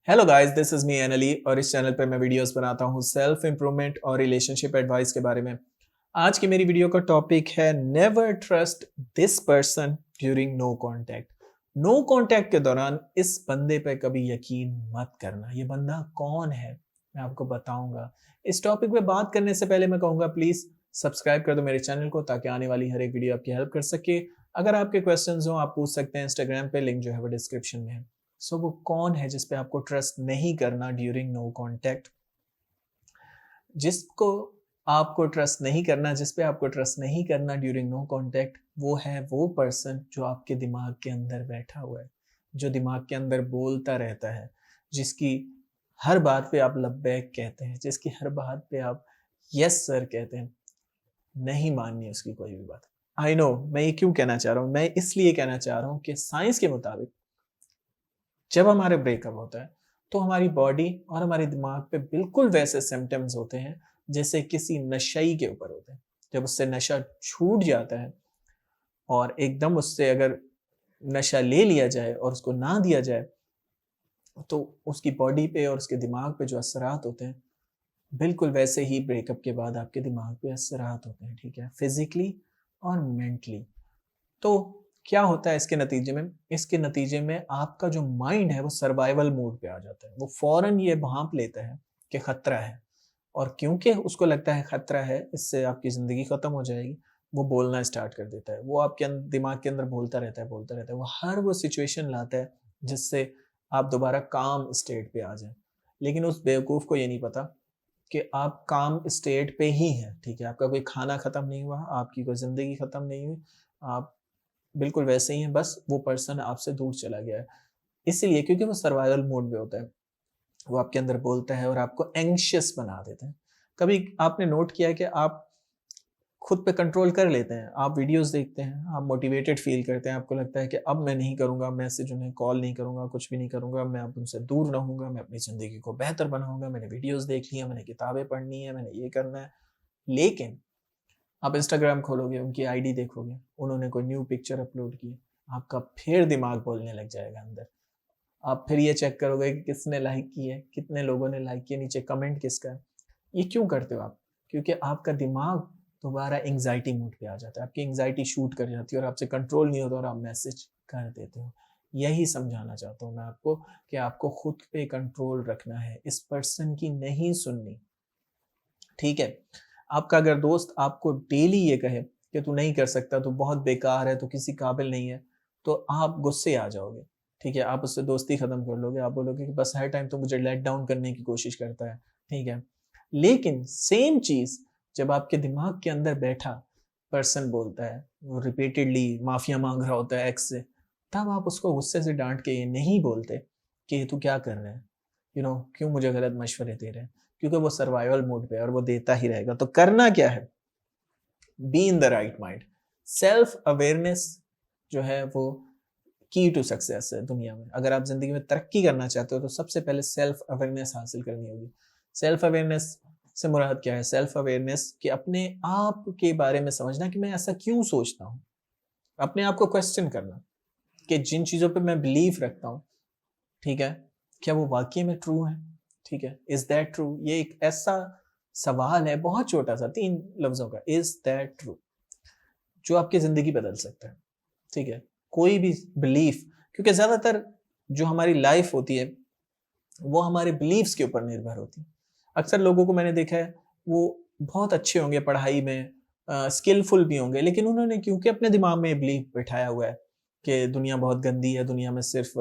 Hello guys, this is me Ali और इस channel पर मैं वीडियोस बनाता हूँ सेल्फ इंप्रूवमेंट और रिलेशनशिप एडवाइस के बारे में। आज की मेरी वीडियो का टॉपिक है never trust this person during no contact. No contact के दौरान इस बंदे पे कभी यकीन मत करना। ये बंदा कौन है मैं आपको बताऊंगा। इस टॉपिक पे बात करने से पहले मैं कहूंगा प्लीज सब्सक्राइब कर दो मेरे चैनल को ताकि आने वाली हर एक वीडियो आपकी हेल्प कर सके। अगर आपके क्वेश्चंस हो आप पूछ सकते हैं इंस्टाग्राम पे, लिंक जो है वो डिस्क्रिप्शन में है। सो वो कौन है जिसपे आपको ट्रस्ट नहीं करना ड्यूरिंग नो कांटेक्ट? जिसको आपको ट्रस्ट नहीं करना, जिसपे आपको ट्रस्ट नहीं करना ड्यूरिंग नो कांटेक्ट, वो है वो पर्सन जो आपके दिमाग के अंदर बैठा हुआ है, जो दिमाग के अंदर बोलता रहता है, जिसकी हर बात पे आप लब्बैक कहते हैं, जिसकी हर बात पे आप यस सर कहते हैं। नहीं माननी उसकी कोई भी बात। आई नो मैं ये क्यों कहना चाह रहा हूँ, मैं इसलिए कहना चाह रहा हूँ कि साइंस के मुताबिक जब हमारे ब्रेकअप होता है तो हमारी बॉडी और हमारे दिमाग पे बिल्कुल वैसे सिम्टम्स होते हैं जैसे किसी नशई के ऊपर होते हैं। जब उससे नशा छूट जाता है और एकदम उससे अगर नशा ले लिया जाए और उसको ना दिया जाए तो उसकी बॉडी पे और उसके दिमाग पे जो असरात होते हैं बिल्कुल वैसे ही ब्रेकअप के बाद आपके दिमाग पे असरात होते हैं। ठीक है, फिजिकली और मेंटली। तो क्या होता है इसके नतीजे में? इसके नतीजे में आपका जो माइंड है वो सर्वाइवल मोड पे आ जाता है। वो फौरन ये भांप लेता है कि खतरा है, और क्योंकि उसको लगता है खतरा है, इससे आपकी ज़िंदगी ख़त्म हो जाएगी, वो बोलना स्टार्ट कर देता है। वो आपके दिमाग के अंदर बोलता रहता है, बोलता रहता है। वो हर वो सिचुएशन लाता है जिससे आप दोबारा काम स्टेट पे आ जाएँ। लेकिन उस बेवकूफ़ को ये नहीं पता कि आप काम स्टेट पे ही हैं। ठीक है? आपका कोई खाना ख़त्म नहीं हुआ, आपकी कोई ज़िंदगी ख़त्म नहीं हुई। आप बिल्कुल वैसे ही हैं, बस वो पर्सन आपसे दूर चला गया है। इसीलिए क्योंकि वो सर्वाइवल मोड में होता है। वो आपके अंदर बोलता है और आपको एंग्शियस बना देता है। कभी आपने नोट किया है कि आप खुद पे कंट्रोल कर लेते हैं, आप वीडियोज़ देखते हैं, आप मोटिवेटेड फ़ील करते हैं, आपको लगता है कि अब मैं नहीं करूँगा, मैसेज उन्हें कॉल नहीं करूँगा, कुछ भी नहीं करूँगा, मैं अब उनसे दूर रहूँगा, मैं अपनी ज़िंदगी को बेहतर बनाऊँगा, मैंने वीडियोज़ देख ली हैं, मैंने किताबें पढ़नी है, मैंने ये करना है। लेकिन आप इंस्टाग्राम खोलोगे, उनकी आईडी देखोगे, उन्होंने कोई न्यू पिक्चर अपलोड की, आपका फिर दिमाग बोलने लग जाएगा अंदर। आप फिर ये चेक करोगे कि किसने लाइक की है, कितने लोगों ने लाइक किया, नीचे कमेंट किसका है। ये क्यों करते हो आप? क्योंकि आपका दिमाग दोबारा एंग्ज़ायटी मोड पे आ जाता है, आपकी एंग्ज़ायटी शूट कर जाती है और आपसे कंट्रोल नहीं होता और आप मैसेज कर देते हो। यही समझाना चाहता हूँ मैं आपको कि आपको खुद पे कंट्रोल रखना है, इस पर्सन की नहीं सुननी। ठीक है? आपका अगर दोस्त आपको डेली ये कहे कि तू नहीं कर सकता, तू बहुत बेकार है, तू किसी काबिल नहीं है, तो आप गुस्से आ जाओगे। ठीक है? आप उससे दोस्ती खत्म कर लोगे। आप बोलोगे कि बस हर टाइम तो मुझे लेट डाउन करने की कोशिश करता है। ठीक है? लेकिन सेम चीज़ जब आपके दिमाग के अंदर बैठा पर्सन बोलता है, वो रिपीटेडली माफ़िया माँग रहा होता है एक्स से, तब आप उसको गुस्से से डाँट के ये नहीं बोलते कि ये तू क्या कर रहा है? क्यों मुझे गलत मशवरे दे रहे हैं? क्योंकि वो सर्वाइवल मोड पे है और वो देता ही रहेगा। तो करना क्या है? Be in the right mind. Self awareness जो है वो की टू सक्सेस है दुनिया में। अगर आप ज़िंदगी में तरक्की करना चाहते हो तो सबसे पहले सेल्फ अवेयरनेस हासिल करनी होगी। सेल्फ अवेयरनेस से मुराद क्या है? सेल्फ अवेयरनेस कि अपने आप के बारे में समझना कि मैं ऐसा क्यों सोचता हूँ? अपने आप को क्वेश्चन करना कि जिन चीज़ों पे मैं बिलीव रखता हूँ, ठीक है? क्या वो वाक़ई में ट्रू है? ठीक है? Is that true? ये एक ऐसा सवाल है बहुत छोटा-सा 3 लफ्ज़ों का, इज़ दैट ट्रू? जो आपकी ज़िंदगी बदल सकता है। ठीक है? कोई भी बिलीफ, क्योंकि ज़्यादातर जो हमारी लाइफ़ होती है, वो हमारे बिलीफ्स के ऊपर निर्भर होती है। अक्सर लोगों को मैंने देखा है, वो बहुत अच्छे होंगे पढ़ाई में, स्किलफुल भी होंगे, लेकिन उन्होंने क्योंकि अपने दिमाग में ये बिलीफ बिठाया हुआ है कि दुनिया बहुत गंदी है, दुनिया में सिर्फ़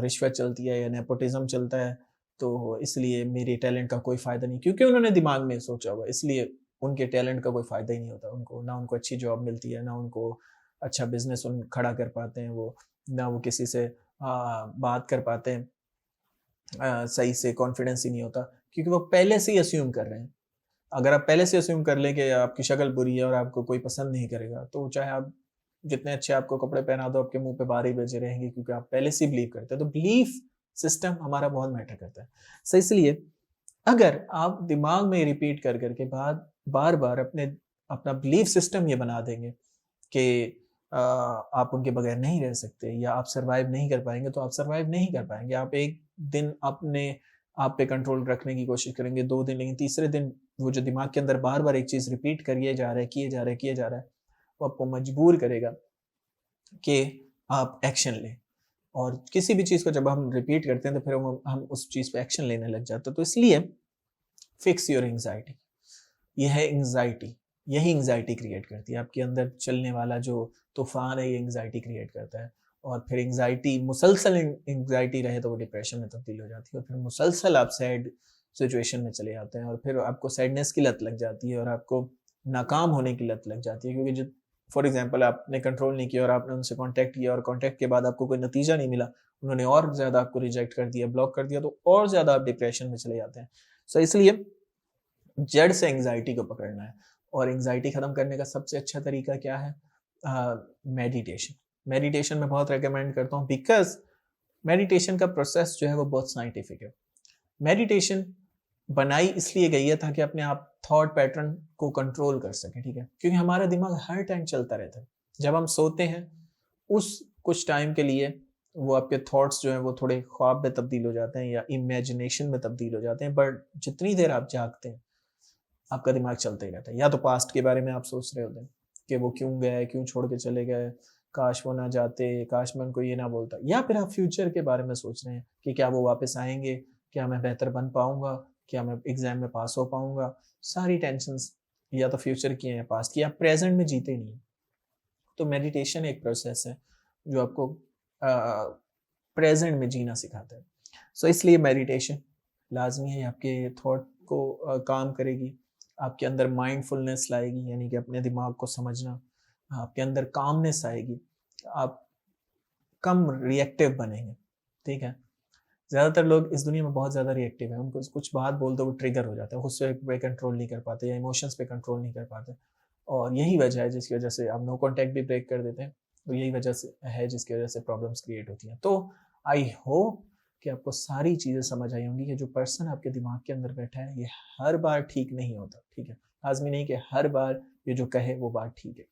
रिश्वत चलती है या नेपोटिज़्म चलता है, तो इसलिए मेरे टैलेंट का कोई फ़ायदा नहीं। क्योंकि उन्होंने दिमाग में सोचा हुआ है, इसलिए उनके टैलेंट का कोई फ़ायदा ही नहीं होता उनको। ना उनको अच्छी जॉब मिलती है, ना उनको अच्छा बिज़नेस उन खड़ा कर पाते हैं वो, ना वो किसी से बात कर पाते हैं सही से, कॉन्फिडेंस ही नहीं होता, क्योंकि वो पहले से ही अज़्यूम कर रहे हैं। अगर आप पहले से अज़्यूम कर लें कि आपकी शक्ल बुरी है और आपको कोई पसंद नहीं करेगा, तो चाहे आप जितने अच्छे आपको कपड़े पहना दो, आपके मुँह पे बाल ही बचे रहेंगे, क्योंकि आप पहले से ही बिलीव करते हैं। तो बिलीफ सिस्टम हमारा बहुत मैटर करता है। सो इसलिए अगर आप दिमाग में रिपीट कर के बार-बार अपना बिलीफ सिस्टम ये बना देंगे कि आप उनके बगैर नहीं रह सकते या आप सर्वाइव नहीं कर पाएँगे, तो आप सर्वाइव नहीं कर पाएँगे। आप एक दिन अपने आप पे कंट्रोल रखने की कोशिश करेंगे, 2 दिन, लेकिन तीसरे दिन वो जो दिमाग के अंदर बार-बार एक चीज़ रिपीट करिए जा रहा है, किए जा रहा है, किए जा रहा है, वो आपको मजबूर करेगा कि आप एक्शन लें। और किसी भी चीज़ को जब हम रिपीट करते हैं, तो फिर हम उस चीज़ पे एक्शन लेने लग जाते हैं। तो इसलिए फिक्स योर एंग्ज़ायटी। ये है एंग्ज़ायटी, यही एंग्ज़ायटी क्रिएट करती है। आपके अंदर चलने वाला जो तूफ़ान है, ये एंग्ज़ायटी क्रिएट करता है। और फिर एंग्ज़ायटी मुसलसल एंग्ज़ायटी रहे तो वो डिप्रेशन में तब्दील हो जाती है, और फिर मुसलसल आप सैड सिचुएशन में चले जाते हैं, और फिर आपको सैडनेस की लत लग जाती है, और आपको नाकाम होने की लत लग जाती है, क्योंकि जो फॉर एग्ज़ाम्पल आपने कंट्रोल नहीं किया और आपने उनसे कॉन्टैक्ट किया और कॉन्टैक्ट के बाद आपको कोई नतीजा नहीं मिला, उन्होंने और ज़्यादा आपको रिजेक्ट कर दिया, ब्लॉक कर दिया, तो और ज़्यादा आप डिप्रेशन में चले जाते हैं। सो इसलिए जड़ से एंग्ज़ायटी को पकड़ना है, और एंग्ज़ायटी खत्म करने का सबसे अच्छा तरीका क्या है? मेडिटेशन। मेडिटेशन मैं बहुत रिकमेंड करता हूँ, बिकॉज़ मेडिटेशन का प्रोसेस जो है वो बहुत साइंटिफिक है। मेडिटेशन बनाई इसलिए गई है ताकि अपने आप थॉट पैटर्न को कंट्रोल कर सकें, ठीक है? क्योंकि हमारा दिमाग हर टाइम चलता रहता है। जब हम सोते हैं, उस कुछ टाइम के लिए वो आपके थॉट्स जो हैं वो थोड़े ख्वाब में तब्दील हो जाते हैं या इमेजिनेशन में तब्दील हो जाते हैं, बट जितनी देर आप जागते हैं, आपका दिमाग चलता ही रहता है। या तो पास्ट के बारे में आप सोच रहे होते हैं कि वो क्यों गए, क्यों छोड़ के चले गए, काश वो ना जाते, काश मैं उनको ये ना बोलता। या फिर आप फ्यूचर के बारे में सोच रहे हैं कि क्या वो वापस आएँगे, क्या मैं बेहतर बन पाऊँगा, क्या मैं एग्ज़ाम में पास हो पाऊँगा। सारी टेंशन्स या तो फ्यूचर की हैं या पास्ट की, आप प्रेज़ेंट में जीते नहीं हैं। तो मेडिटेशन एक प्रोसेस है जो आपको प्रेज़ेंट में जीना सिखाता है। सो इसलिए मेडिटेशन लाज़मी है, आपके थॉट को काम करेगी, आपके अंदर माइंडफुलनेस लाएगी, यानी कि अपने दिमाग को समझना, आपके अंदर कामनेस आएगी, आप कम रिएक्टिव बनेंगे, ठीक है? ज़्यादातर लोग इस दुनिया में बहुत ज़्यादा रिएक्टिव हैं, उनको कुछ बात बोल दो वो ट्रिगर हो जाते हैं, गुस्से पे कंट्रोल नहीं कर पाते या इमोशंस पे कंट्रोल नहीं कर पाते, और यही वजह है जिसकी वजह से आप नो कॉन्टैक्ट भी ब्रेक कर देते हैं, तो यही वजह से है जिसकी वजह से प्रॉब्लम्स क्रिएट होती हैं। तो आई होप कि आपको सारी चीज़ें समझ आई होंगी कि जो पर्सन आपके दिमाग के अंदर बैठा है, ये हर बार ठीक नहीं होता, ठीक है? लाज़मी नहीं कि हर बार ये जो कहे वो बात ठीक है,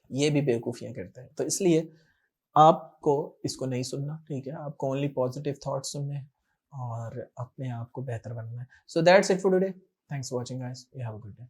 ये भी बेवकूफ़ियाँ करता है। तो इसलिए आपको इसको नहीं सुनना, ठीक है? आपको ओनली पॉज़िटिव थॉट्स सुनने हैं और अपने आप को बेहतर बनना है। So that's it for today. Thanks for watching guys. You have a good day.